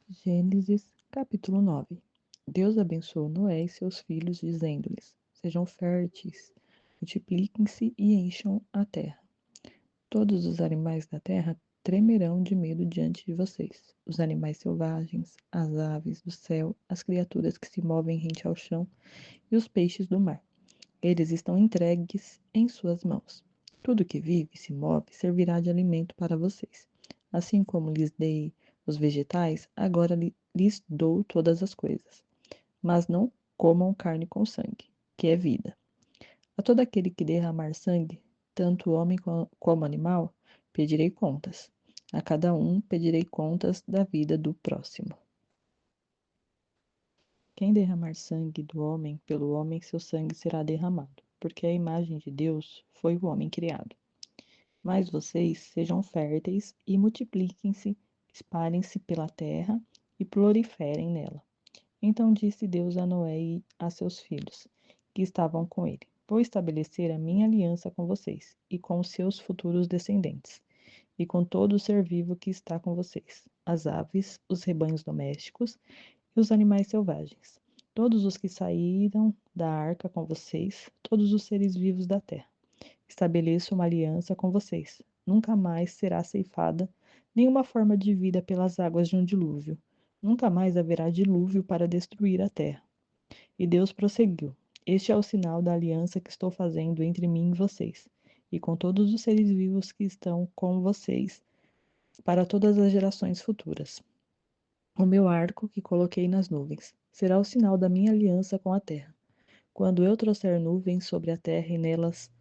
Gênesis, capítulo 9. Deus abençoou Noé e seus filhos, dizendo-lhes: Sejam férteis, multipliquem-se e encham a terra. Todos os animais da terra tremerão de medo diante de vocês. Os animais selvagens, as aves do céu, as criaturas que se movem rente ao chão e os peixes do mar. Eles estão entregues em suas mãos. Tudo que vive e se move servirá de alimento para vocês. Assim como lhes dei os vegetais, agora lhes dou todas as coisas. Mas não comam carne com sangue, que é vida. A todo aquele que derramar sangue, tanto homem como animal, pedirei contas. A cada um pedirei contas da vida do próximo. Quem derramar sangue do homem, pelo homem seu sangue será derramado, porque a imagem de Deus foi o homem criado. Mas vocês sejam férteis e multipliquem-se, espalhem-se pela terra e proliferem nela. Então disse Deus a Noé e a seus filhos, que estavam com ele: Vou estabelecer a minha aliança com vocês e com os seus futuros descendentes, e com todo o ser vivo que está com vocês, as aves, os rebanhos domésticos e os animais selvagens, todos os que saíram da arca com vocês, todos os seres vivos da terra. Estabeleço uma aliança com vocês. Nunca mais será ceifada nenhuma forma de vida pelas águas de um dilúvio. Nunca mais haverá dilúvio para destruir a terra. E Deus prosseguiu: Este é o sinal da aliança que estou fazendo entre mim e vocês, e com todos os seres vivos que estão com vocês, para todas as gerações futuras. O meu arco que coloquei nas nuvens será o sinal da minha aliança com a terra. Quando eu trouxer nuvens sobre a terra e nelas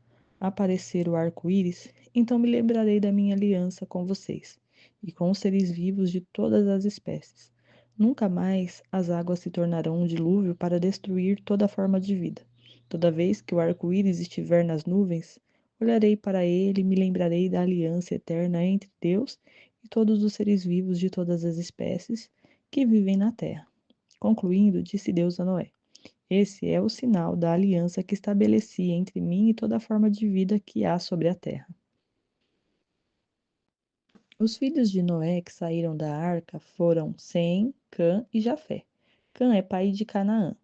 aparecer o arco-íris, então me lembrarei da minha aliança com vocês e com os seres vivos de todas as espécies. Nunca mais as águas se tornarão um dilúvio para destruir toda forma de vida. Toda vez que o arco-íris estiver nas nuvens, olharei para ele e me lembrarei da aliança eterna entre Deus e todos os seres vivos de todas as espécies que vivem na terra. Concluindo, disse Deus a Noé: Esse é o sinal da aliança que estabeleci entre mim e toda forma de vida que há sobre a terra. Os filhos de Noé que saíram da arca foram Sem, Cã e Jafé. Cã é pai de Canaã.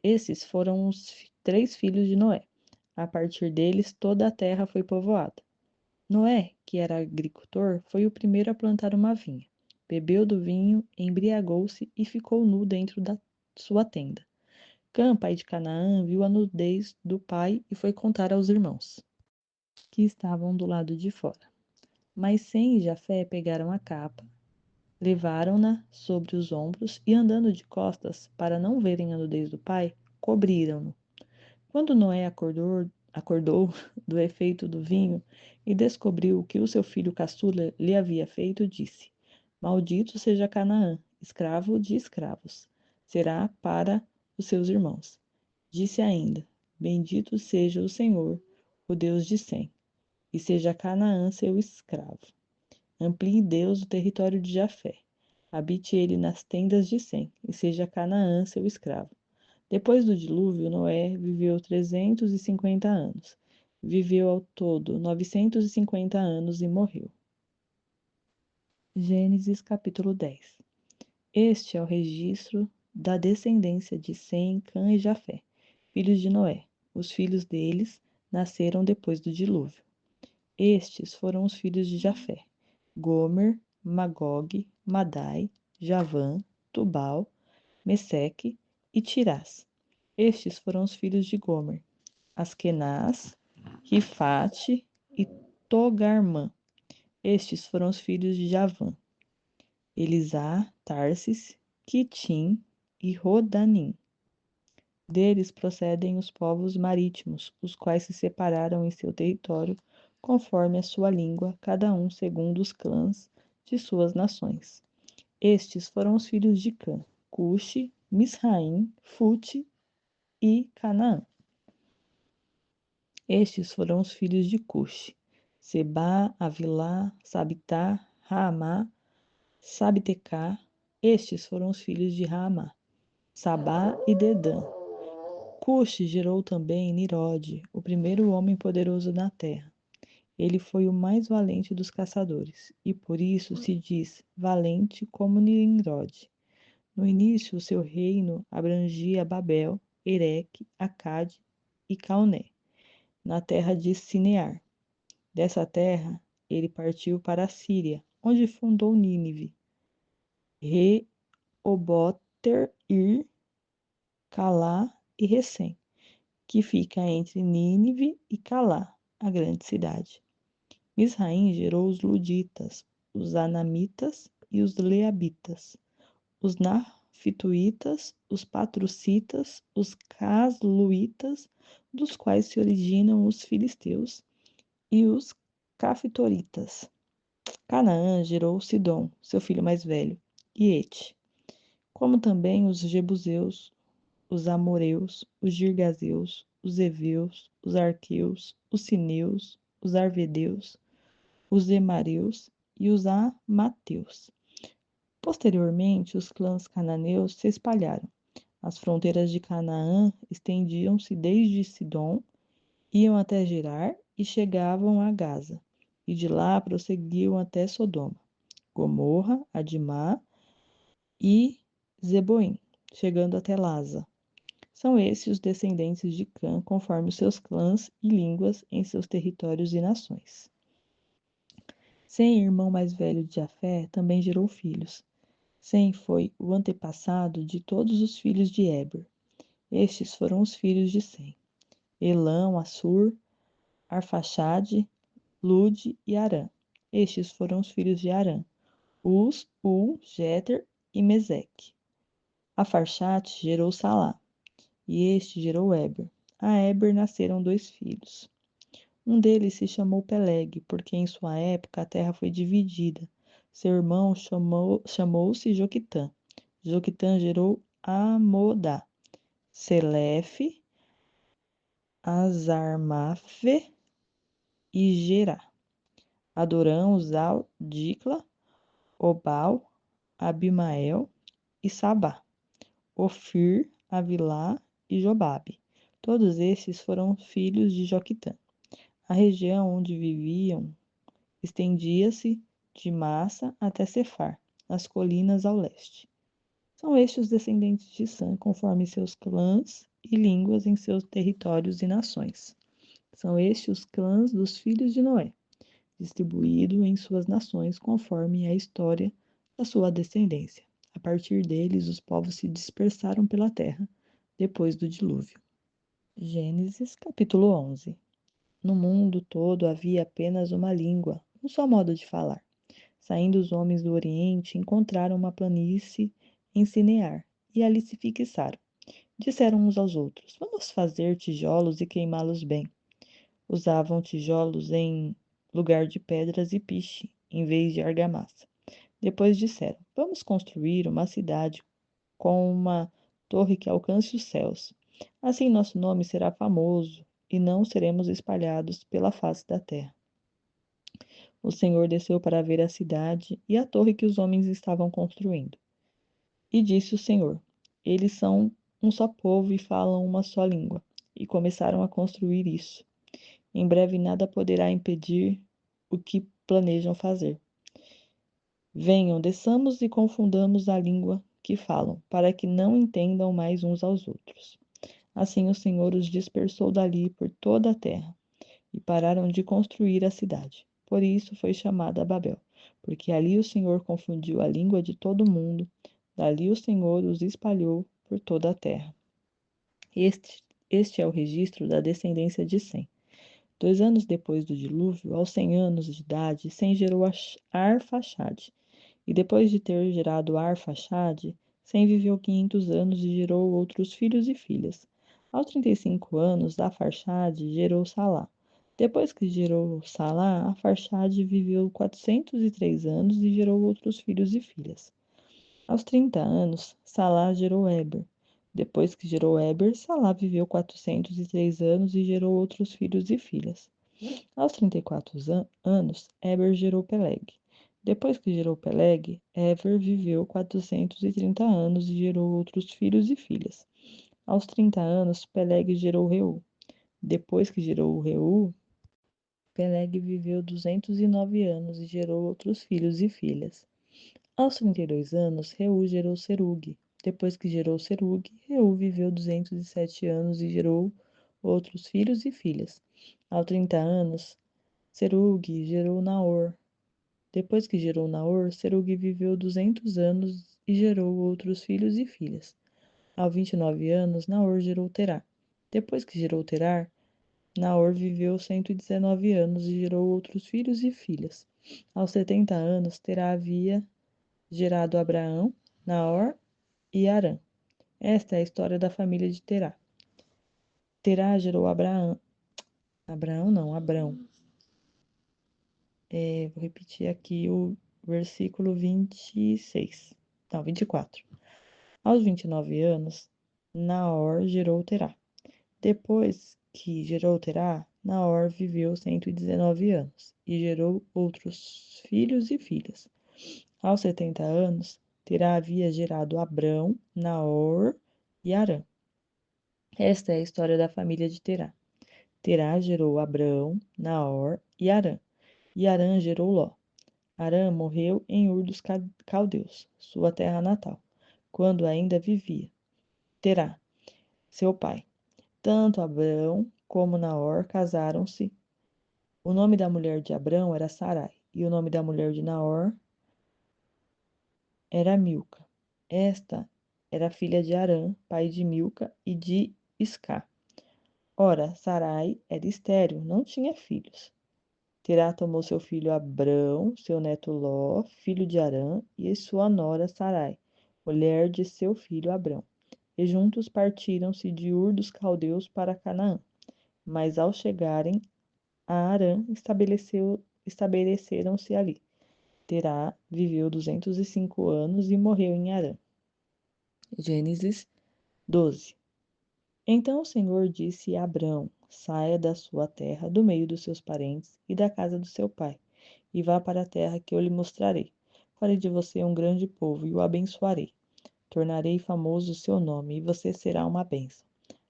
Esses foram os três filhos de Noé. A partir deles, toda a terra foi povoada. Noé, que era agricultor, foi o primeiro a plantar uma vinha. Bebeu do vinho, embriagou-se e ficou nu dentro da sua tenda. Cã, pai de Canaã, viu a nudez do pai e foi contar aos irmãos, que estavam do lado de fora. Mas Sem e Jafé pegaram a capa, levaram-na sobre os ombros e, andando de costas, para não verem a nudez do pai, cobriram-no. Quando Noé acordou do efeito do vinho e descobriu o que o seu filho caçula lhe havia feito, disse: Maldito seja Canaã, escravo de escravos. Será para os seus irmãos. Disse ainda: Bendito seja o Senhor, o Deus de Sem, e seja Canaã seu escravo. Amplie Deus o território de Jafé. Habite ele nas tendas de Sem, e seja Canaã seu escravo. Depois do dilúvio, Noé viveu 350 anos. Viveu ao todo 950 anos e morreu. Gênesis capítulo 10. Este é o registro da descendência de Sem, Cã e Jafé, filhos de Noé. Os filhos deles nasceram depois do dilúvio. Estes foram os filhos de Jafé: Gomer, Magog, Madai, Javã, Tubal, Meseque e Tirás. Estes foram os filhos de Gomer: Askenaz, Rifate e Togarmã. Estes foram os filhos de Javã: Elisá, Tarsis, Quitim e Rodanim. Deles procedem os povos marítimos, os quais se separaram em seu território, conforme a sua língua, cada um segundo os clãs de suas nações. Estes foram os filhos de Cã: Cuxi, Misraim, Fute e Canaã. Estes foram os filhos de Cuxi: Seba, Avilá, Sabitá, Raamá, Sabtecá. Estes foram os filhos de Raamá: Sabá e Dedã. Cuxi gerou também Nirode, o primeiro homem poderoso na terra. Ele foi o mais valente dos caçadores, e por isso se diz valente como Nimrod. No início, o seu reino abrangia Babel, Ereque, Acade e Calné, na terra de Sinear. Dessa terra, ele partiu para a Síria, onde fundou Nínive, Reoboter-ir, Calá e Recém, que fica entre Nínive e Calá, a grande cidade. Misraim gerou os luditas, os anamitas e os leabitas, os nafituítas, os patrucitas, os casluítas, dos quais se originam os filisteus, e os cafitoritas. Canaã gerou Sidom, seu filho mais velho, e Et, como também os jebuseus, os amoreus, os girgazeus, os heveus, os arqueus, os sineus, os arvedeus, os emareus e os amateus. Posteriormente, os clãs cananeus se espalharam. As fronteiras de Canaã estendiam-se desde Sidom, iam até Gerar e chegavam a Gaza, e de lá prosseguiam até Sodoma, Gomorra, Adimá e Zeboim, chegando até Lasa. São esses os descendentes de Cã, conforme os seus clãs e línguas em seus territórios e nações. Sem, irmão mais velho de Jafé, também gerou filhos. Sem foi o antepassado de todos os filhos de Eber. Estes foram os filhos de Sem: Elão, Assur, Arfaxade, Lude e Arã. Estes foram os filhos de Arã: Uz, Ul, Jeter e Meseque. Afarxate gerou Salá, e este gerou Eber. A Eber nasceram 2 filhos. Um deles se chamou Peleg, porque em sua época a terra foi dividida. Seu irmão chamou-se Joquitã. Joquitã gerou Amodá, Selefe, Azarmave e Gerá. Adorão, Uzal, Dicla, Obal, Abimael e Sabá. Ofir, Avilá e Jobabe. Todos estes foram filhos de Joquitã. A região onde viviam estendia-se de Massa até Cefar, nas colinas ao leste. São estes os descendentes de Sam, conforme seus clãs e línguas em seus territórios e nações. São estes os clãs dos filhos de Noé, distribuídos em suas nações conforme a história da sua descendência. A partir deles, os povos se dispersaram pela terra depois do dilúvio. Gênesis capítulo 11. No mundo todo havia apenas uma língua, um só modo de falar. Saindo os homens do Oriente, encontraram uma planície em Sinear, e ali se fixaram. Disseram uns aos outros: Vamos fazer tijolos e queimá-los bem. Usavam tijolos em lugar de pedras e piche, em vez de argamassa. Depois disseram: Vamos construir uma cidade com uma torre que alcance os céus. Assim nosso nome será famoso e não seremos espalhados pela face da terra. O Senhor desceu para ver a cidade e a torre que os homens estavam construindo. E disse o Senhor: Eles são um só povo e falam uma só língua. E começaram a construir isso. Em breve nada poderá impedir o que planejam fazer. Venham, desçamos e confundamos a língua que falam, para que não entendam mais uns aos outros. Assim o Senhor os dispersou dali por toda a terra, e pararam de construir a cidade. Por isso foi chamada Babel, porque ali o Senhor confundiu a língua de todo mundo, dali o Senhor os espalhou por toda a terra. Este é o registro da descendência de Sem. 2 anos depois do dilúvio, aos 100 anos de idade, Sem gerou Arfaxade. E depois de ter gerado Arfaxade, Sem viveu 500 anos e gerou outros filhos e filhas. Aos 35 anos, Afarxade gerou Salá. Depois que gerou Salá, Afarxade viveu 403 anos e gerou outros filhos e filhas. Aos 30 anos, Salá gerou Eber. Depois que gerou Eber, Salá viveu 403 anos e gerou outros filhos e filhas. Aos 34 anos, Eber gerou Peleg. Depois que gerou Peleg, Eber viveu 430 anos e gerou outros filhos e filhas. Aos 30 anos, Peleg gerou Reu. Depois que gerou Reu, Peleg viveu 209 anos e gerou outros filhos e filhas. Aos 32 anos, Reu gerou Serug. Depois que gerou Serug, Reu viveu 207 anos e gerou outros filhos e filhas. Aos 30 anos, Serug gerou Naor. Depois que gerou Naor, Serug viveu 200 anos e gerou outros filhos e filhas. Aos 29 anos, Naor gerou Terá. Depois que gerou Terá, Naor viveu 119 anos e gerou outros filhos e filhas. Aos 70 anos, Terá havia gerado Abraão, Naor e Harã. Esta é a história da família de Terá. Terá gerou Abraão. Abraão não, Abrão. Vou repetir aqui o versículo 26. Não, 24. Aos 29 anos, Naor gerou Terá. Depois que gerou Terá, Naor viveu 119 anos e gerou outros filhos e filhas. Aos 70 anos, Terá havia gerado Abrão, Naor e Harã. Esta é a história da família de Terá. Terá gerou Abrão, Naor e Harã. E Harã gerou Ló. Harã morreu em Ur dos Caldeus, sua terra natal, quando ainda vivia Terá, seu pai. Tanto Abrão como Naor casaram-se. O nome da mulher de Abrão era Sarai, e o nome da mulher de Naor era Milca. Esta era filha de Harã, pai de Milca e de Iscá. Ora, Sarai era estéril, não tinha filhos. Terá tomou seu filho Abrão, seu neto Ló, filho de Harã, e sua nora Sarai, mulher de seu filho Abrão. E juntos partiram-se de Ur dos Caldeus para Canaã. Mas ao chegarem a Harã, estabeleceram-se ali. Terá viveu 205 anos e morreu em Harã. Gênesis 12. Então o Senhor disse a Abrão: saia da sua terra, do meio dos seus parentes e da casa do seu pai, e vá para a terra que eu lhe mostrarei. Farei de você um grande povo e o abençoarei. Tornarei famoso o seu nome, e você será uma bênção.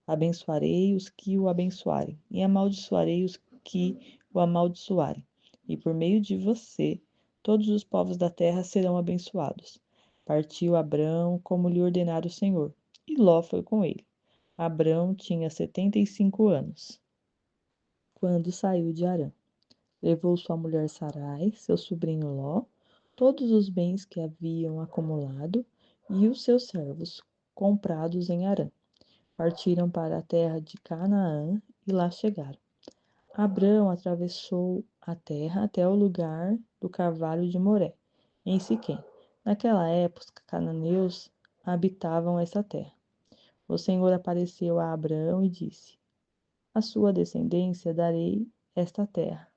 Abençoarei os que o abençoarem, e amaldiçoarei os que o amaldiçoarem. E por meio de você, todos os povos da terra serão abençoados. Partiu Abrão como lhe ordenara o Senhor, e Ló foi com ele. Abrão tinha 75 anos quando saiu de Harã. Levou sua mulher Sarai, seu sobrinho Ló, todos os bens que haviam acumulado e os seus servos comprados em Harã. Partiram para a terra de Canaã e lá chegaram. Abrão atravessou a terra até o lugar do carvalho de Moré, em Siquém. Naquela época, cananeus habitavam essa terra. O Senhor apareceu a Abrão e disse: à sua descendência darei esta terra.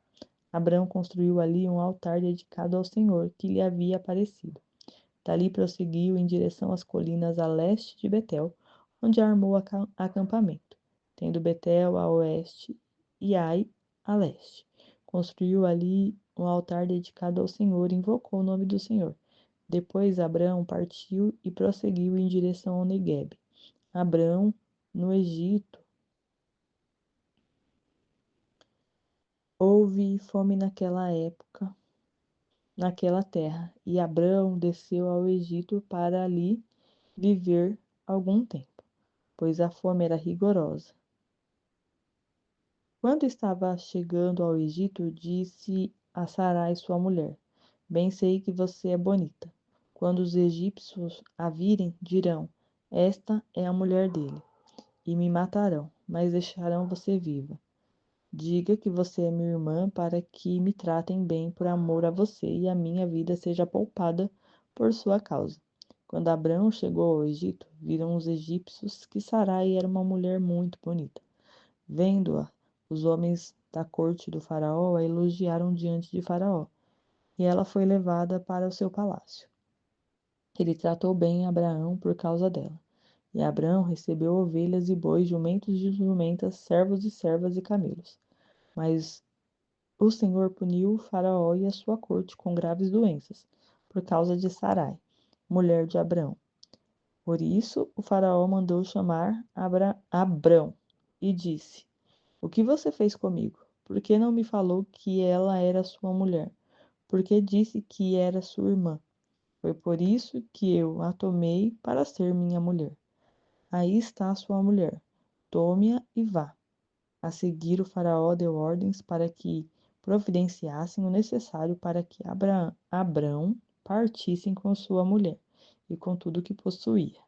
Abrão construiu ali um altar dedicado ao Senhor, que lhe havia aparecido. Dali prosseguiu em direção às colinas a leste de Betel, onde armou acampamento, tendo Betel a oeste e Ai a leste. Construiu ali um altar dedicado ao Senhor e invocou o nome do Senhor. Depois Abrão partiu e prosseguiu em direção ao Neguebe. Abrão, no Egito, houve fome naquela época, naquela terra, e Abrão desceu ao Egito para ali viver algum tempo, pois a fome era rigorosa. Quando estava chegando ao Egito, disse a Sarai, sua mulher: bem sei que você é bonita. Quando os egípcios a virem, dirão: esta é a mulher dele, e me matarão, mas deixarão você viva. Diga que você é minha irmã para que me tratem bem por amor a você e a minha vida seja poupada por sua causa. Quando Abrão chegou ao Egito, viram os egípcios que Sarai era uma mulher muito bonita. Vendo-a, os homens da corte do faraó a elogiaram diante de Faraó, e ela foi levada para o seu palácio. Ele tratou bem Abraão por causa dela. E Abrão recebeu ovelhas e bois, jumentos e jumentas, servos e servas e camelos. Mas o Senhor puniu o Faraó e a sua corte com graves doenças, por causa de Sarai, mulher de Abrão. Por isso, o Faraó mandou chamar Abrão e disse: o que você fez comigo? Por que não me falou que ela era sua mulher? Porque disse que era sua irmã. Foi por isso que eu a tomei para ser minha mulher. Aí está sua mulher. Tome-a e vá. A seguir, o faraó deu ordens para que providenciassem o necessário para que Abrão partissem com sua mulher e com tudo que possuía.